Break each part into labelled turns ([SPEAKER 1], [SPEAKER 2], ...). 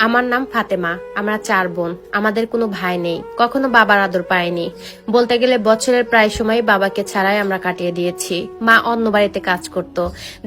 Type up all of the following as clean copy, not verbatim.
[SPEAKER 1] আমার নাম ফাতেমা। আমরা 4 বোন। আমাদের কোনো ভাই নেই। কখনো বাবার আদর পাইনি। বলতে গেলে বছরের প্রায় সময় বাবাকে ছাড়াই আমরা কাটিয়ে দিয়েছি। মা অন্য বাড়িতে কাজ করত।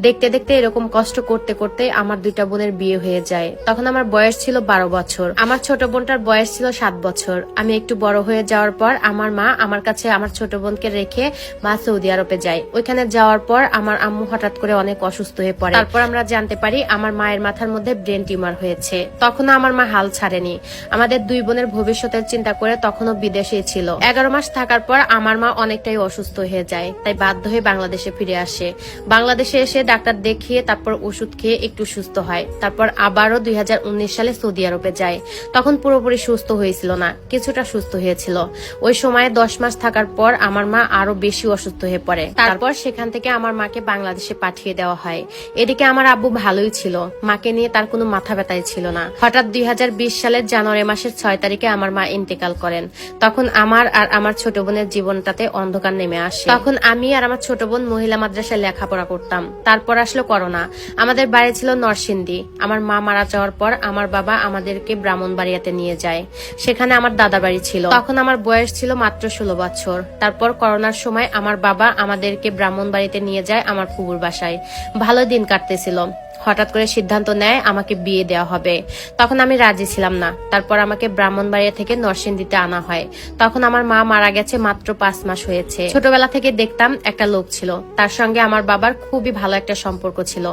[SPEAKER 1] দেখতে দেখতে এরকম কষ্ট করতে করতে আমার 2টা বোনের বিয়ে হয়ে যায়। তখন আমার বয়স ছিল 12 বছর। আমার ছোট বোনটার বয়স ছিল 7 বছর। আমি একটু বড় হয়ে যাওয়ার পর আমার মা আমার কাছে আমার ছোট বোনকে রেখে মা সৌদি আরবে যায়। ওইখানে যাওয়ার পর আমার আম্মু হঠাৎ করে অনেক অসুস্থ হয়ে পড়ে। তারপর আমরা জানতে পারি আমার মায়ের মাথার মধ্যে ব্রেন টিউমার হয়েছে। তখন আমার মা হাল ছাড়েনি। আমাদের 2 বোনের ভবিষ্যতের চিন্তা করে তখনও বিদেশে ছিল। 11 মাস থাকার পর আমার মা অনেকটাই অসুস্থ হয়ে যায়। তাই বাধ্য হয়ে বাংলাদেশে ফিরে আসে। বাংলাদেশে এসে ডাক্তার দেখিয়ে তারপর ওষুধ খেয়ে একটু সুস্থ হয়। তারপর আবারও 2019 সালে সৌদি আরবে যায়। তখন পুরোপুরি সুস্থ হয়েছিল না, কিছুটা সুস্থ হয়েছিল। ওই সময়ে 10 মাস থাকার পর আমার মা আরো বেশি অসুস্থ হয়ে পড়ে। তারপর সেখান থেকে আমার মাকে বাংলাদেশে পাঠিয়ে দেওয়া হয়। এদিকে আমার আব্বু ভালোই ছিল, মাকে নিয়ে তার কোনো মাথা ব্যথাই ছিল না। হঠাৎ 2020 সালের জানুয়ারি মাসের 6 তারিখে আমার মা ইন্তেকাল করেন। তখন আমার আর আমার ছোট বোনের জীবনটাতে অন্ধকার নেমে আসে। তখন আমি আর আমার ছোট বোন মহিলা মাদ্রাসায় লেখাপড়া করতাম। তারপর আসলো করোনা। আমাদের বাড়ি ছিল নরসিংদী। আমার মা মারা যাওয়ার পর আমার বাবা আমাদেরকে ব্রাহ্মণবাড়িয়াতে নিয়ে যায়। সেখানে আমার দাদা বাড়ি ছিল। তখন আমার বয়স ছিল মাত্র 16 বছর। তারপর করোনার সময় আমার বাবা আমাদেরকে ব্রাহ্মণবাড়িতে নিয়ে যায় আমার ফুফুর বাসায়। ভালো দিন কাটতেছিল। হঠাৎ করে সিদ্ধান্ত নেয় আমাকে বিয়ে দেওয়া হবে। তখন আমি রাজি ছিলাম না। তারপর আমাকে ব্রাহ্মণবাড়িয়া থেকে নরসিংদীতে আনা হয়। তখন আমার মা মারা গেছে মাত্র 5 মাস হয়েছে। ছোটবেলা থেকে দেখতাম একটা লোক ছিল, তার সঙ্গে আমার বাবার খুবই ভালো একটা সম্পর্ক ছিল।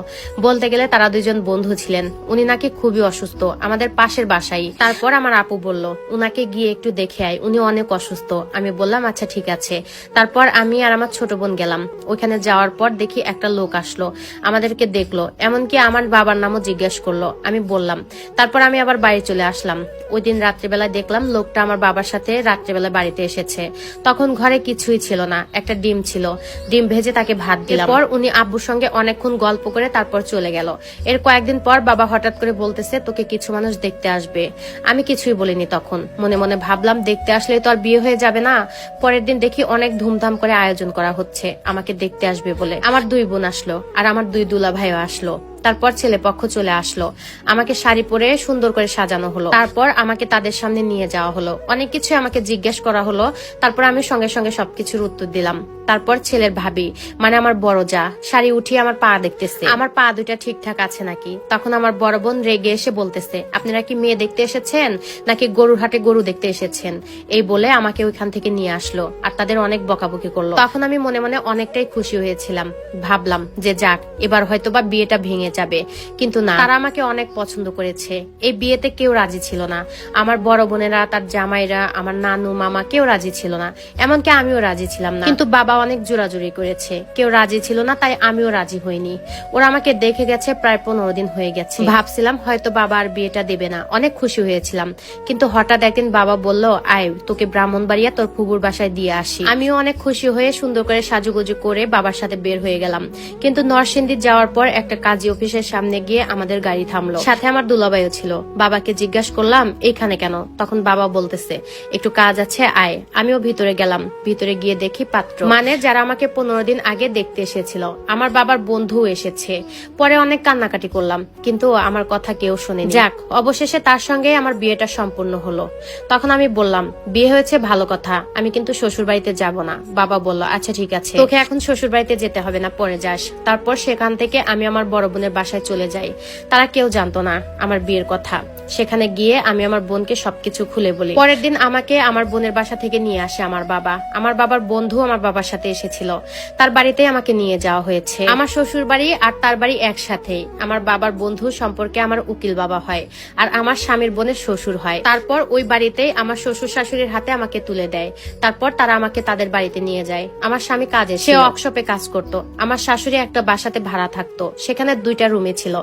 [SPEAKER 1] বলতে গেলে তারা 2 জন বন্ধু ছিলেন। উনি নাকি খুবই অসুস্থ, আমাদের পাশের বাসায়। তারপর আমার আপু বলল উনাকে গিয়ে একটু দেখে আয়, উনি অনেক অসুস্থ। আমি বললাম আচ্ছা ঠিক আছে। তারপর আমি আর আমার ছোট বোন গেলাম। ওইখানে যাওয়ার পর দেখি একটা লোক আসলো, আমাদেরকে দেখলো, এমনকি আমার বাবার নামও জিজ্ঞেস করলো। আমি বললাম। তারপর আমি আবার বাড়ি চলে আসলাম। ওই দিন রাত্রিবেলায় দেখলাম লোকটা আমার বাবার সাথে রাত্রিবেলা বাড়িতে এসেছে। তখন ঘরে কিছুই ছিল না, একটা ডিম ছিল। ডিম ভেজে তাকে ভাত দিলাম। পর উনি আব্বুর সঙ্গে অনেকক্ষণ গল্প করে তারপর চলে গেল। এর কয়েকদিন পর বাবা হঠাৎ করে বলতেছে তোকে কিছু মানুষ দেখতে আসবে। আমি কিছুই বলিনি। তখন মনে মনে ভাবলাম দেখতে আসলে তো আর বিয়ে হয়ে যাবে না। পরের দিন দেখি অনেক ধুমধাম করে আয়োজন করা হচ্ছে আমাকে দেখতে আসবে বলে। আমার 2 বোন আসলো আর আমার 2 দুলা ভাইও আসলো। তারপর ছেলে পক্ষ চলে আসলো। আমাকে শাড়ি পরে সুন্দর করে সাজানো হলো। তারপর আমাকে তাদের সামনে নিয়ে যাওয়া হলো। অনেক কিছু আমাকে জিজ্ঞেস করা হলো। তারপর আমি সঙ্গে সঙ্গে সবকিছুর উত্তর দিলাম। তারপর ছেলের ভাবি মানে আমার বড় যা শাড়ি উঠিয়ে আমার পা দেখতেছে, আমার পা 2টা ঠিকঠাক আছে নাকি। তখন আমার বড় বোন রেগে এসে বলতেছে আপনারা কি মেয়ে দেখতে এসেছেন নাকি গরুর হাটে গরু দেখতে এসেছেন। এই বলে আমাকে ওইখান থেকে নিয়ে আসলো আর তাদের অনেক বকাবকি করলো। তখন আমি মনে মনে অনেকটাই খুশি হয়েছিলাম। ভাবলাম যে যাক এবার হয়তো বা বিয়েটা ভেঙে যাবে। কিন্তু না, তারা আমাকে অনেক পছন্দ করেছে। এই বিয়েতে কেউ রাজি ছিল না। আমার বড় বোনেরা, তার জামাইরা, আমার নানু মামা কেউ রাজি ছিল না। এমনকি আমিও রাজি ছিলাম না। কিন্তু বাবা অনেক জোরাজুরি করেছে, কেউ রাজি ছিল না, তাই আমিও রাজি হইনি। ওরা আমাকে দেখে গেছে প্রায় 15 দিন হয়ে গেছে। ভাবছিলাম হয়তো বাবা আর বিয়েটা দেবে না, অনেক খুশি হয়েছিলাম। কিন্তু হঠাৎ একদিন বাবা বলল আয় তোকে ব্রাহ্মণবাড়িয়া তোর ফুফুর বাসায় দিয়ে আসি। আমিও অনেক খুশি হয়ে সুন্দর করে সাজুগুজু করে বাবার সাথে বের হয়ে গেলাম। কিন্তু নরসিংদী যাওয়ার পর একটা কাজী অফিসের সামনে গিয়ে আমাদের গাড়ি থামলো। সাথে আমার দুলাভাইও ছিল। বাবাকে জিজ্ঞাসা করলাম এইখানে কেন। তখন বাবা বলতেছে একটু কাজ আছে আয়। আমিও ভিতরে গেলাম। ভিতরে গিয়ে দেখি পাত্র মানে যারা আমাকে 15 দিন আগে দেখতে এসেছিল। আমার বাবার বন্ধু এসেছে। পরে অনেক কান্নাকাটি করলাম, কিন্তু আমার কথা কেউ শোনেনি। যাক অবশেষে তার সঙ্গে আমার বিয়েটা সম্পূর্ণ হলো। তখন আমি বললাম বিয়ে হয়েছে ভালো কথা, আমি কিন্তু শ্বশুর বাড়িতে যাব না। বাবা বলল আচ্ছা ঠিক আছে, তোকে এখন শ্বশুর বাড়িতে যেতে হবে না, পরে যাস। তারপর সেখান থেকে আমি আমার বড় বোনের বাসায় চলে যাই। তারা কেউ জানতো না আমার বিয়ের কথা। সেখানে গিয়ে আমি আমার বোনকে সবকিছু খুলে বলি। পরের দিন আমাকে আমার বোনের বাসা থেকে নিয়ে আসে আমার বাবা। আমার বাবার বন্ধু আমার বাবার সাথে এসেছিল। তার বাড়িতেই আমাকে নিয়ে যাওয়া হয়েছে। আমার শ্বশুর বাড়ি আর তার বাড়ি একসাথেই। আমার বাবার বন্ধু সম্পর্কে আমার উকিল বাবা হয় আর আমার স্বামীর বোনের শ্বশুর হয়। তারপর ওই বাড়িতেই আমার শ্বশুর শাশুড়ির হাতে আমাকে তুলে দেয়। তারপর তারা আমাকে তাদের বাড়িতে নিয়ে যায়। আমার স্বামী কাজে, সে ওয়ার্কশপে কাজ করত। আমার শাশুড়ি একটা বাসাতে ভাড়া থাকতো। সেখানে 2টা রুমে ছিল।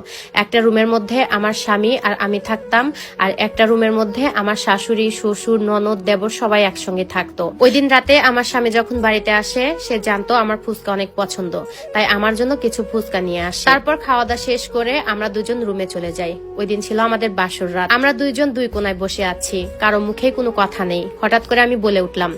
[SPEAKER 1] একটা রুমের মধ্যে আমার স্বামী আর আমি থাকতাম, আর একটা রুমের মধ্যে আমার শাশুড়ি, শ্বশুর, ননদ, দেবর সবাই একসঙ্গে থাকতো। ওই দিন রাতে আমার স্বামী যখন বাড়িতে আসে সে জানতো আমার ফুচকা অনেক পছন্দ, তাই আমার জন্য কিছু ফুচকা নিয়ে আসে। তারপর খাওয়া দাওয়া শেষ করে আমরা 2 জন রুমে চলে যাই। ওই দিন ছিল আমাদের বাসর রাত। আমরা 2 জন 2 কোনায় বসে আছি, কারো মুখে কোনো কথা নেই। হঠাৎ করে আমি বলে উঠলাম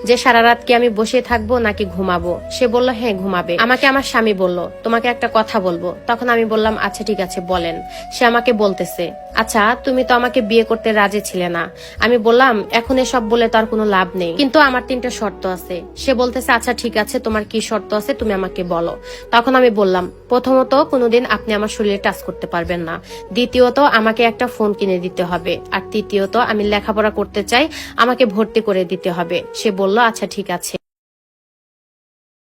[SPEAKER 1] যে সারা রাত কি আমি বসে থাকবো নাকি ঘুমাবো। সে বলল হ্যাঁ ঘুমাবে। আমাকে আমার স্বামী বলল তোমাকে একটা কথা বলবো। তখন আমি আমি বললাম আচ্ছা ঠিক আছে বলেন। সে আমাকে বলতেছে, আচ্ছা তুমি তো আমাকে বিয়ে করতে রাজি ছিলে না। আমি বললাম এখন এসব বলে তো আর কোনো লাভ নেই, কিন্তু আমার 3টা শর্ত আছে। সে বলতেছে আচ্ছা ঠিক আছে তোমার কি শর্ত আছে তুমি আমাকে বলো। তখন আমি বললাম, প্রথমত কোনোদিন আপনি আমার শরীরে টাচ করতে পারবেন না, দ্বিতীয়ত আমাকে একটা ফোন কিনে দিতে হবে, আর তৃতীয়ত আমি লেখাপড়া করতে চাই, আমাকে ভর্তি করে দিতে হবে। সে বলল আচ্ছা ঠিক আছে।